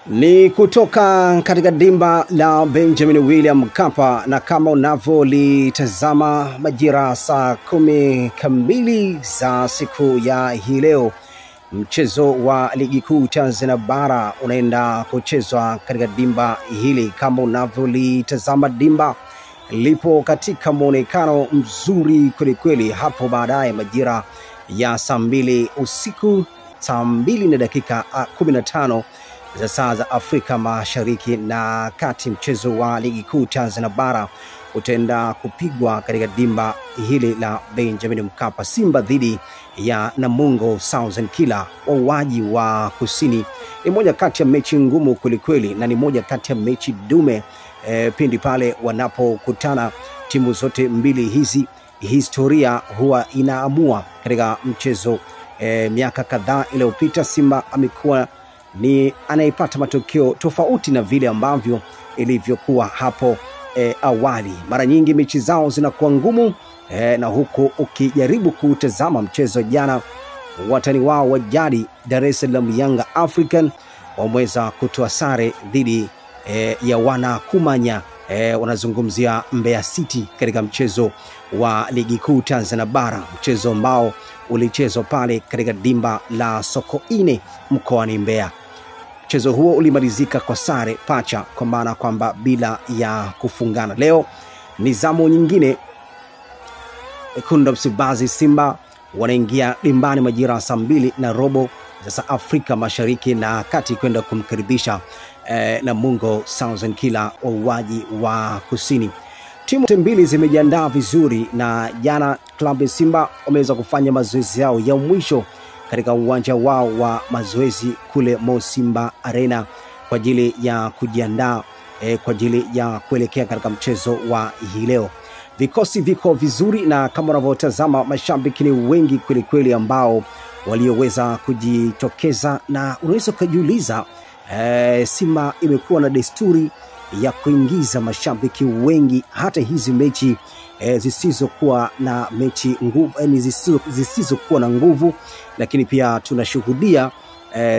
Ni kutoka katika dimba la Benjamin William Mkapa, na kama unavyolitazama majira saa 10 kamili za siku ya hii leo, mchezo wa ligi kuu Tanzania bara unaenda kuchezwa katika dimba hili. Kama unavyolitazama dimba lipo katika muonekano mzuri kweli hapo baadaye majira ya saa 2 usiku, saa 2 na dakika 15 za saa za Afrika Mashariki na Kati. Mchezo wa ligi kuu Tanzania bara utaenda kupigwa katika dimba hili la Benjamin Mkapa. Simba dhidi ya Namungo Southern Killer, wauaji wa kusini. Ni moja kati ya mechi ngumu kweli na ni moja kati ya mechi dume pindi pale wanapokutana timu zote mbili hizi. Historia huwa inaamua katika mchezo. Miaka kadhaa iliyopita Simba amekuwa ni anayepata matokeo tofauti na vile ambavyo ilivyokuwa hapo awali. Mara nyingi mechi zao zinakuwa ngumu, na huko ukijaribu kutazama mchezo jana, watani wao wa jadi Dar es Salaam Young African wameweza kutoa sare dhidi ya wana Kumanya, wanazungumzia Mbeya City katika mchezo wa ligi kuu Tanzania bara, mchezo ambao ulichezwa pale katika dimba la Sokoine mkoani Mbeya. Mchezo huo ulimalizika kwa sare pacha, kwa maana kwamba bila ya kufungana. Leo ni zamu nyingine. Wekundu wa Msimbazi Simba wanaingia dimbani majira saa 2:15 za Afrika Mashariki na Kati kwenda kumkaribisha Namungo Southern Killer, wauaji wa kusini. Timu mbili zimejiandaa vizuri, na jana klabu ya Simba wameweza kufanya mazoezi yao ya mwisho katika uwanja wao wa mazoezi kule Mo Simba Arena kwa ajili ya kujiandaa kwa ajili ya kuelekea katika mchezo wa hii leo. Vikosi viko vizuri, na kama unavyotazama mashabiki ni wengi kweli ambao walioweza kujitokeza, na unaweza kujiuliza Simba imekuwa na desturi ya kuingiza mashabiki wengi hata hizi mechi zisizokuwa na mechi nguvu, zisizokuwa na nguvu, lakini pia tunashuhudia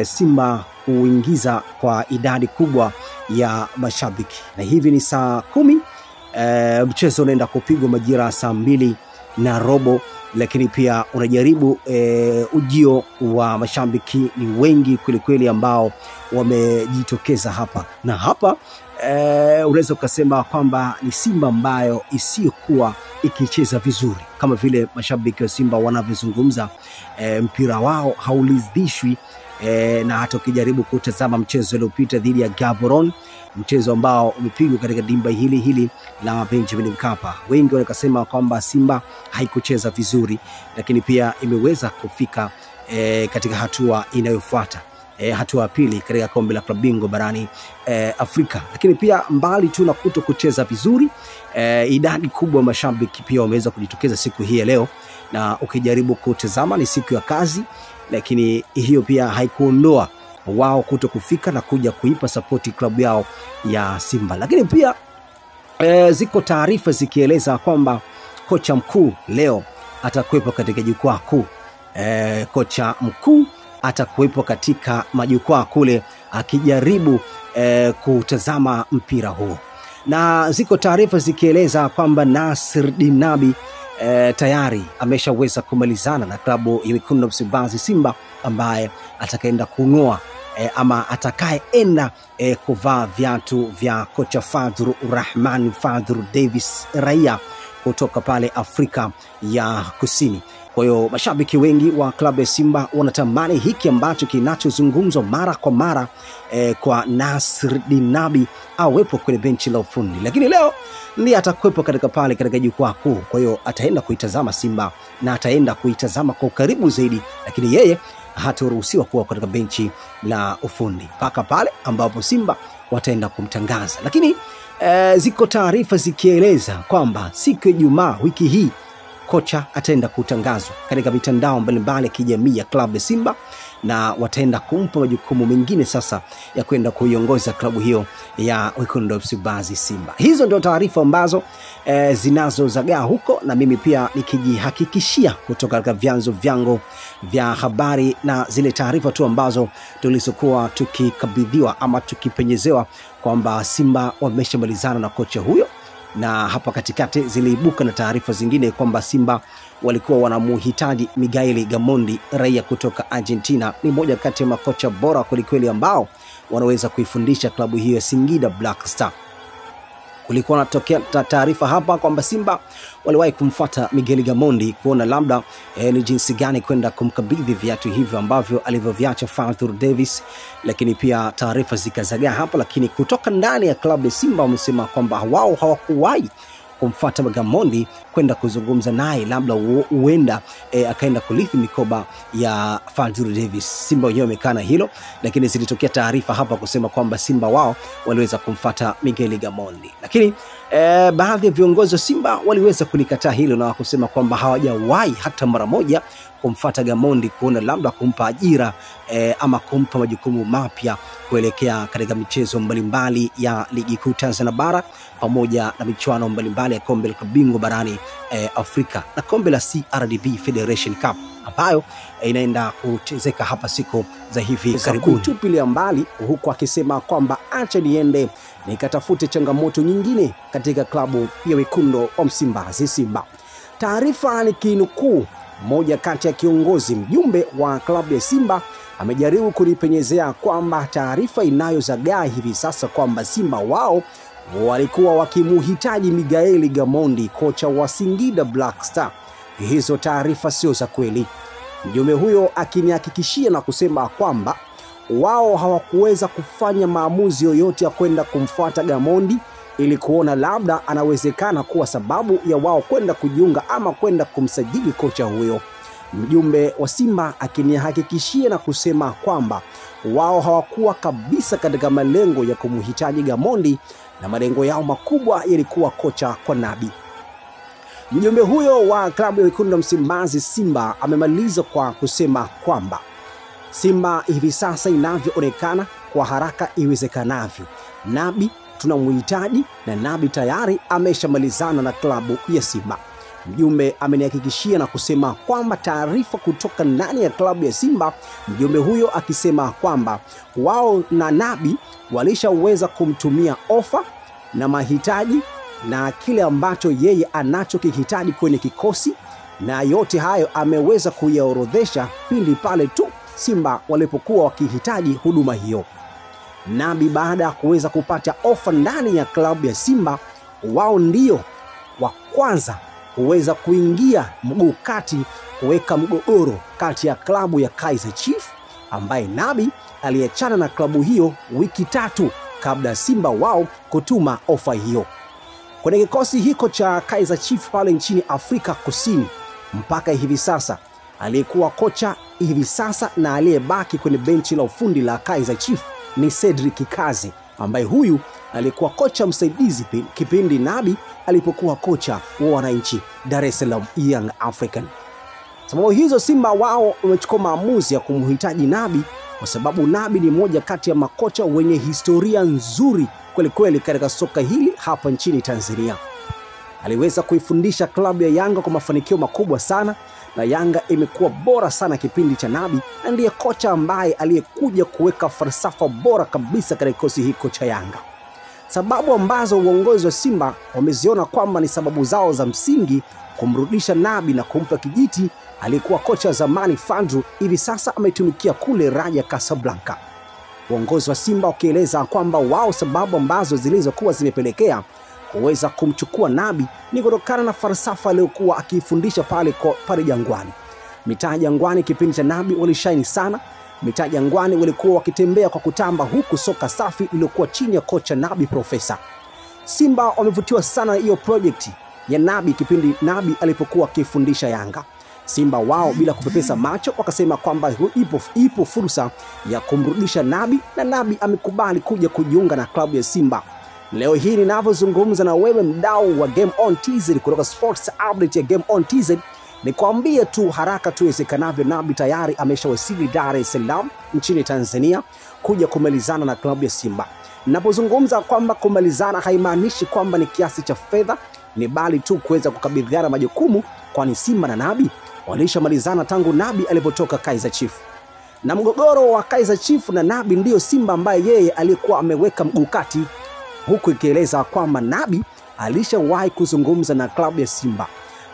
Simba kuingiza kwa idadi kubwa ya mashabiki. Na hivi ni saa 10, mchezo unaenda kupigwa majira saa 2:15, lakini pia unajaribu ujio wa mashabiki ni wengi kweli ambao wamejitokeza hapa. Na hapa unaweza ukasema kwamba ni Simba ambayo isiyokuwa ikicheza vizuri, kama vile mashabiki wa Simba wanavyozungumza. Mpira wao haulidhishwi, na hata ukijaribu kutazama mchezo uliopita dhidi ya Gaborone, mchezo ambao umepigwa katika dimba hili la Benjamin Mkapa, wengi wanasema kwamba Simba haikucheza vizuri, lakini pia imeweza kufika katika hatua inayofuata, hatua ya pili katika kombe la klabu bingwa barani Afrika. Lakini pia mbali tu na kutokucheza vizuri, idadi kubwa ya mashabiki pia wameweza kujitokeza siku hii ya leo, na ukijaribu kutazama ni siku ya kazi, lakini hiyo pia haikuondoa wao kutokufika na kuja kuipa support klabu yao ya Simba. Lakini pia ziko taarifa zikieleza kwamba kocha mkuu leo atakuwepo katika jukwaa kuu. Kocha mkuu atakuwepo katika majukwaa kule akijaribu kutazama mpira huo, na ziko taarifa zikieleza kwamba Nasir Dinabi tayari ameshaweza kumalizana na klabu ya Wekundu wa Msimbazi Simba, ambaye atakaenda kungoa ama atakayeenda kuvaa viatu vya kocha Fadru Rahman Fadru Davis raia kutoka pale Afrika ya Kusini. Kwa hiyo mashabiki wengi wa klabu ya Simba wanatamani hiki ambacho kinachozungumzwa mara kwa mara, kwa Nasir Dinabi awepo kwenye benchi la ufundi, lakini leo ndiye atakuwepo katika jukwaa kuu. Kwa hiyo ataenda kuitazama Simba na ataenda kuitazama kwa ukaribu zaidi, lakini yeye hataruhusiwa kuwa katika benchi la ufundi mpaka pale ambapo Simba wataenda kumtangaza. Lakini ziko taarifa zikieleza kwamba siku ya Ijumaa wiki hii kocha ataenda kutangazwa katika mitandao mbalimbali ya kijamii ya klabu ya Simba, na wataenda kumpa majukumu mengine sasa ya kwenda kuiongoza klabu hiyo ya Wekundu wa Msimbazi Simba. Hizo ndio taarifa ambazo zinazozagaa huko, na mimi pia nikijihakikishia kutoka katika vyanzo vyangu vya habari na zile taarifa tu ambazo tulizokuwa tukikabidhiwa ama tukipenyezewa kwamba Simba wameshamalizana na kocha huyo, na hapa katikati ziliibuka na taarifa zingine kwamba Simba walikuwa wanamuhitaji Miguel Gamondi, raia kutoka Argentina. Ni moja kati ya makocha bora kwelikweli ambao wanaweza kuifundisha klabu hiyo ya Singida Black Star. Kulikuwa natokea taarifa hapa kwamba Simba waliwahi kumfuata Miguel Gamondi kuona labda ni jinsi gani kwenda kumkabidhi viatu hivyo ambavyo alivyoviacha Fadlu Davis, lakini pia taarifa zikazagaa hapa, lakini kutoka ndani ya klabu ya Simba wamesema kwamba wao hawakuwahi kumfuata Gamondi kwenda kuzungumza naye, labda huenda akaenda kulithi mikoba ya Fadlu Davis. Simba wenyewe wamekana hilo, lakini zilitokea taarifa hapa kusema kwamba Simba wao waliweza kumfuata Miguel Gamondi, lakini baadhi ya viongozi wa Simba waliweza kulikataa hilo na kusema kwamba hawajawahi hata mara moja kumfuata Gamondi kuona labda kumpa ajira ama kumpa majukumu mapya kuelekea katika michezo mbalimbali ya ligi kuu Tanzania bara pamoja na michuano mbalimbali ya kombe la bingwa barani Afrika na kombe la CRDB Federation Cup ambayo inaenda kuchezeka hapa siku za hivi karibuni. Tupilia mbali huku akisema kwamba acha niende nikatafute changamoto nyingine katika klabu ya Wekundu wa Msimbazi Simba. Taarifa nikinukuu moja kati ya kiongozi mjumbe wa klabu ya Simba amejaribu kulipenyezea kwamba taarifa inayozagaa hivi sasa kwamba Simba wao walikuwa wakimuhitaji Miguel Gamondi, kocha wa Singida Black Star, hizo taarifa sio za kweli. Mjumbe huyo akinihakikishia na kusema kwamba wao hawakuweza kufanya maamuzi yoyote ya kwenda kumfuata Gamondi ili kuona labda anawezekana kuwa sababu ya wao kwenda kujiunga ama kwenda kumsajili kocha huyo. Mjumbe wa Simba akinihakikishia na kusema kwamba wao hawakuwa kabisa katika malengo ya kumhitaji Gamondi, na malengo yao makubwa yalikuwa kocha kwa Nabi. Mjumbe huyo wa klabu ya Wekundu wa Msimbazi Simba amemaliza kwa kusema kwamba Simba hivi sasa inavyoonekana kwa haraka iwezekanavyo, Nabi tunamhitaji na Nabi tayari ameshamalizana na klabu ya Simba. Mjumbe amenihakikishia na kusema kwamba taarifa kutoka ndani ya klabu ya Simba, mjumbe huyo akisema kwamba wao na Nabi walishaweza kumtumia ofa na mahitaji na kile ambacho yeye anachokihitaji kwenye kikosi, na yote hayo ameweza kuyaorodhesha pindi pale tu Simba walipokuwa wakihitaji huduma hiyo. Nabi baada ya kuweza kupata ofa ndani ya klabu ya Simba, wao ndio wa kwanza kuweza kuingia mguu kati kuweka mgogoro kati ya klabu ya Kaizer Chiefs ambaye Nabi aliachana na klabu hiyo wiki 3 kabla ya Simba wao kutuma ofa hiyo. Kwenye kikosi hiko cha Kaizer Chiefs pale nchini Afrika Kusini, mpaka hivi sasa aliyekuwa kocha hivi sasa na aliyebaki kwenye benchi la ufundi la Kaizer Chiefs ni Cedric Kazi, ambaye huyu alikuwa kocha msaidizi kipindi Nabi alipokuwa kocha wa Wananchi Dar es Salaam Young African. Sababu hizo Simba wao wamechukua maamuzi ya kumhitaji Nabi kwa sababu Nabi ni moja kati ya makocha wenye historia nzuri kweli kweli katika soka hili hapa nchini Tanzania. Aliweza kuifundisha klabu ya Yanga kwa mafanikio makubwa sana, na Yanga imekuwa bora sana kipindi cha Nabi, na ndiye kocha ambaye aliyekuja kuweka falsafa bora kabisa katika kikosi hiko cha Yanga. Sababu ambazo uongozi wa Simba wameziona kwamba ni sababu zao za msingi kumrudisha Nabi na kumpa kijiti aliyekuwa kocha zamani Fadlu, hivi sasa ametumikia kule Raja Casablanca. Uongozi wa Simba ukieleza kwamba wao sababu ambazo zilizokuwa zimepelekea kuweza kumchukua Nabi ni kutokana na falsafa aliyokuwa akifundisha pale Jangwani. Mitaa Jangwani kipindi cha Nabi walishine sana. Mitaa Jangwani walikuwa wakitembea kwa kutamba, huku soka safi iliyokuwa chini ya kocha Nabi Profesa. Simba wamevutiwa sana hiyo project ya Nabi kipindi Nabi alipokuwa akifundisha Yanga. Simba wao bila kupepesa macho wakasema kwamba ipo fursa ya kumrudisha Nabi, na Nabi amekubali kuja kujiunga na klabu ya Simba. Leo hii ninavyozungumza na wewe mdau wa Game On TZ kutoka Sports Update ya Game On TZ, Nikwambie tu haraka tuwezekanavyo, Nabi tayari ameshawasili Dar es Salaam nchini Tanzania kuja kumalizana na klabu ya Simba. Ninapozungumza kwamba kumalizana haimaanishi kwamba ni kiasi cha fedha, ni bali tu kuweza kukabidhiana majukumu, kwani Simba na Nabi walishamalizana tangu Nabi alipotoka Kaizer Chiefs. Na mgogoro wa Kaizer Chiefs na Nabi ndio Simba ambaye yeye alikuwa ameweka mguu kati, huku ikieleza kwamba Nabi alishawahi kuzungumza na klabu ya Simba.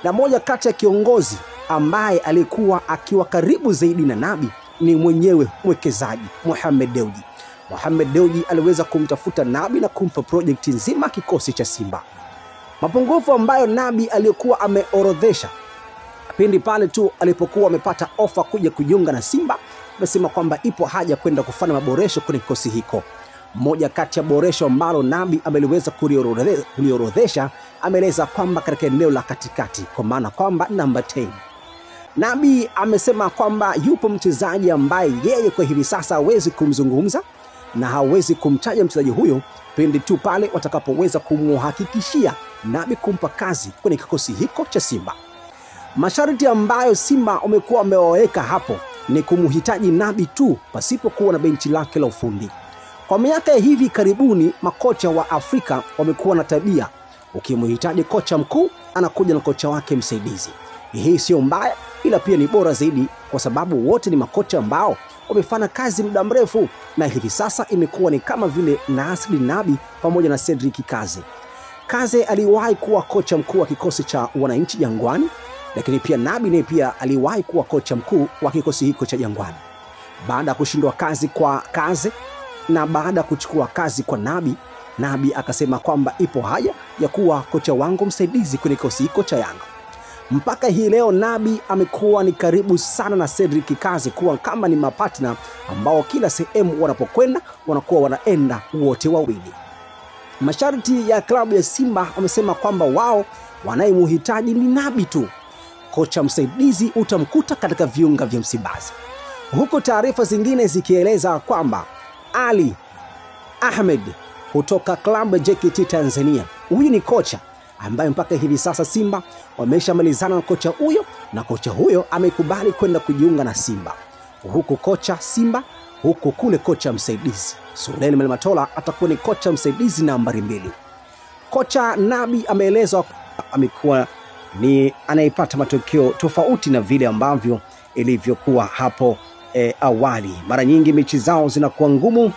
Na moja kati ya kiongozi ambaye alikuwa akiwa karibu zaidi na Nabi ni mwenyewe mwekezaji Mohamed Dewji. Mohamed Dewji aliweza kumtafuta Nabi na kumpa project nzima kikosi cha Simba. Mapungufu ambayo Nabi alikuwa ameorodhesha pindi pale tu alipokuwa amepata ofa kuja kujiunga na Simba, amesema kwamba ipo haja kwenda kufanya maboresho kwenye kikosi hiko. Moja kati ya boresho ambalo Nabi ameliweza kuliorodhesha, ameeleza kwamba katika eneo la katikati, kwa maana kwamba number 10. Nabi amesema kwamba yupo mchezaji ambaye yeye kwa hivi sasa hawezi kumzungumza na hawezi kumtaja mchezaji huyo pindi tu pale watakapoweza kumuhakikishia Nabi kumpa kazi kwenye kikosi hiko cha Simba. Masharti ambayo Simba wamekuwa wamewaweka hapo ni kumhitaji Nabi tu pasipo kuwa na benchi lake la ufundi. Kwa miaka hivi karibuni makocha wa Afrika wamekuwa na tabia, ukimhitaji kocha mkuu anakuja na kocha wake msaidizi. Hii sio mbaya, ila pia ni bora zaidi kwa sababu wote ni makocha ambao wamefanya kazi muda mrefu, na hivi sasa imekuwa ni kama vile Nasri Nabi pamoja na Cedric Kaze. Kaze aliwahi kuwa kocha mkuu wa kikosi cha Wananchi Jangwani, lakini pia Nabi naye pia aliwahi kuwa kocha mkuu wa kikosi hiko cha Jangwani. Baada ya kushindwa kazi kwa Kaze na baada kuchukua kazi kwa Nabi, Nabi akasema kwamba ipo haja ya kuwa kocha wangu msaidizi kwenye kikosi hiko cha Yanga. Mpaka hii leo Nabi amekuwa ni karibu sana na Cedric Kaze kuwa kama ni mapartner ambao kila sehemu wanapokwenda wanakuwa wanaenda wote wawili. Masharti ya klabu ya Simba wamesema kwamba wao wanayemhitaji ni Nabi tu. Kocha msaidizi utamkuta katika viunga vya Msimbazi. Huko taarifa zingine zikieleza kwamba Ali Ahmed kutoka klabu ya JKT Tanzania, huyu ni kocha ambaye mpaka hivi sasa Simba wameshamalizana na kocha huyo, na kocha huyo amekubali kwenda kujiunga na Simba. Huku kocha Simba, huku kule kocha msaidizi Suleiman Matola atakuwa ni kocha msaidizi nambari 2. Kocha Nabi ameelezwa amekuwa ni anayepata matokeo tofauti na vile ambavyo ilivyokuwa hapo awali. Mara nyingi mechi zao zinakuwa ngumu,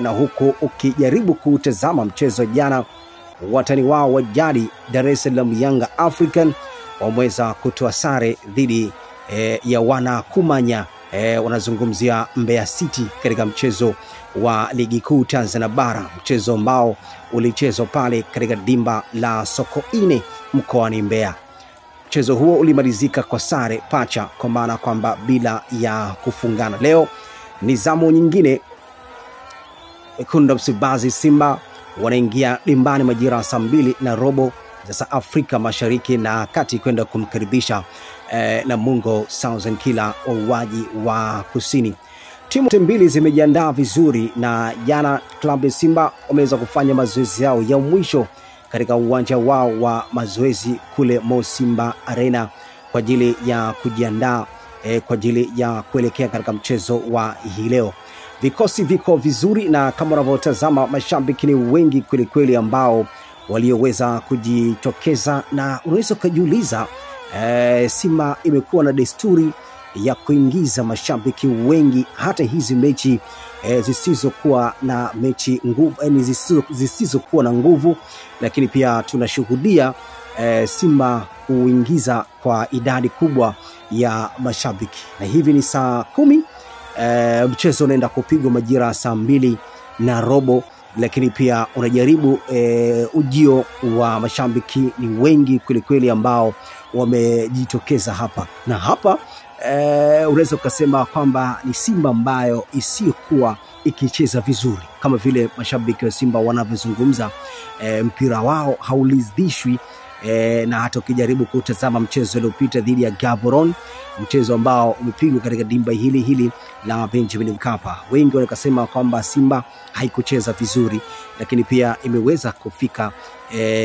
na huku ukijaribu kutazama mchezo jana, watani wao wa jadi Dar es Salaam Young African wameweza kutoa sare dhidi ya wana Kumanya, wanazungumzia Mbeya City katika mchezo wa ligi kuu Tanzania bara, mchezo ambao ulichezwa pale katika dimba la Sokoine mkoani Mbeya. Mchezo huo ulimalizika kwa sare pacha, kwa maana kwamba bila ya kufungana. Leo ni zamu nyingine, Wekundu Msimbazi Simba wanaingia dimbani majira saa 2:15 za Afrika Mashariki na Kati kwenda kumkaribisha Namungo Southern Killer wauaji wa Kusini. Timu mbili zimejiandaa vizuri, na jana klabu ya Simba wameweza kufanya mazoezi yao ya mwisho katika uwanja wao wa mazoezi kule Mo Simba Arena kwa ajili ya kujiandaa kwa ajili ya kuelekea katika mchezo wa hii leo. Vikosi viko vizuri, na kama unavyotazama mashabiki ni wengi kweli kweli ambao walioweza kujitokeza, na unaweza kujiuliza Simba imekuwa na desturi ya kuingiza mashabiki wengi hata hizi mechi zisizokuwa na mechi nguvu, zisizokuwa na nguvu, lakini pia tunashuhudia Simba kuingiza kwa idadi kubwa ya mashabiki. Na hivi ni saa 10, mchezo unaenda kupigwa majira saa 2:15, lakini pia unajaribu ujio wa mashabiki ni wengi kweli kweli ambao wamejitokeza hapa. Na hapa unaweza kusema kwamba ni Simba ambayo isiyokuwa ikicheza vizuri, kama vile mashabiki wa Simba wanavyozungumza. Mpira wao haulidhishwi, na hata ukijaribu kutazama mchezo uliopita dhidi ya Gaborone, mchezo ambao umepigwa katika dimba hili la Benjamin Mkapa, wengi wanasema kwamba Simba haikucheza vizuri, lakini pia imeweza kufika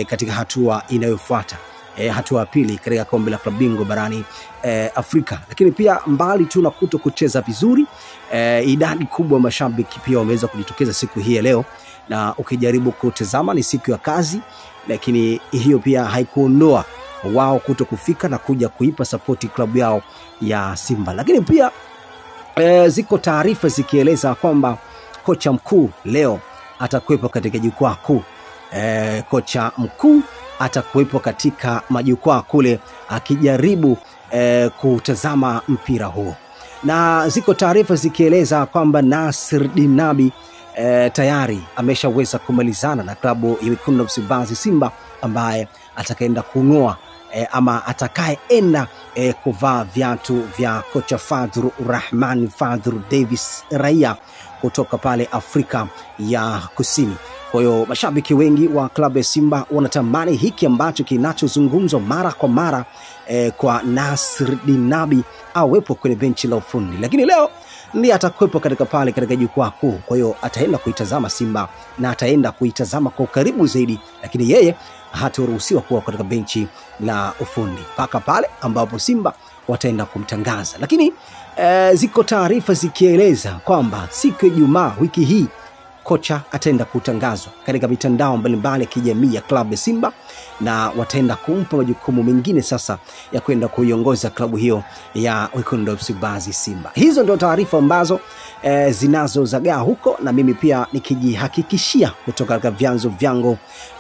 katika hatua inayofuata. hatua ya pili katika kombe la klabu bingwa barani Afrika. Lakini pia mbali tu na kuto kucheza vizuri, idadi kubwa mashabiki pia wameweza kujitokeza siku hii ya leo, na ukijaribu kutazama ni siku ya kazi, lakini hiyo pia haikuondoa wao kuto kufika na kuja kuipa support klabu yao ya Simba. Lakini pia ziko taarifa zikieleza kwamba kocha mkuu leo atakuwepo katika jukwaa kuu. Kocha mkuu atakuwepo katika majukwaa kule akijaribu kutazama mpira huo, na ziko taarifa zikieleza kwamba Nasir Dinabi tayari ameshaweza kumalizana na klabu ya Wekundu wa Msimbazi Simba, ambaye atakaenda kungoa ama atakayeenda kuvaa viatu vya kocha Fadru Rahman Fadru Davis raia kutoka pale Afrika ya Kusini. Kwa hiyo mashabiki wengi wa klabu ya Simba wanatamani hiki ambacho kinachozungumzwa mara kwa mara kwa Nasir Dinabi awepo kwenye benchi la ufundi, lakini leo ndiye atakuwepo katika jukwaa kuu. Kwa hiyo ataenda kuitazama Simba na ataenda kuitazama kwa karibu zaidi, lakini yeye hataruhusiwa kuwa katika benchi la ufundi mpaka pale ambapo Simba wataenda kumtangaza. Lakini ziko taarifa zikieleza kwamba siku ya Ijumaa wiki hii kocha ataenda kutangazwa katika mitandao mbalimbali ya kijamii ya klabu ya Simba, na wataenda kumpa majukumu mengine sasa ya kwenda kuiongoza klabu hiyo ya Wekundu wa Msimbazi Simba. Hizo ndio taarifa ambazo zinazozagaa huko, na mimi pia nikijihakikishia kutoka katika vyanzo vyangu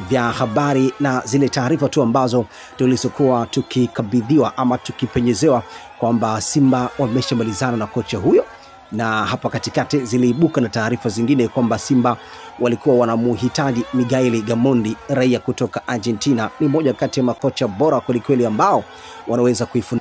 vya habari na zile taarifa tu ambazo tulizokuwa tukikabidhiwa ama tukipenyezewa kwamba Simba wameshamalizana na kocha huyo. Na hapa katikati ziliibuka na taarifa zingine kwamba Simba walikuwa wanamuhitaji Miguel Gamondi raia kutoka Argentina. Ni moja kati ya makocha bora kwelikweli ambao wanaweza kuifundisha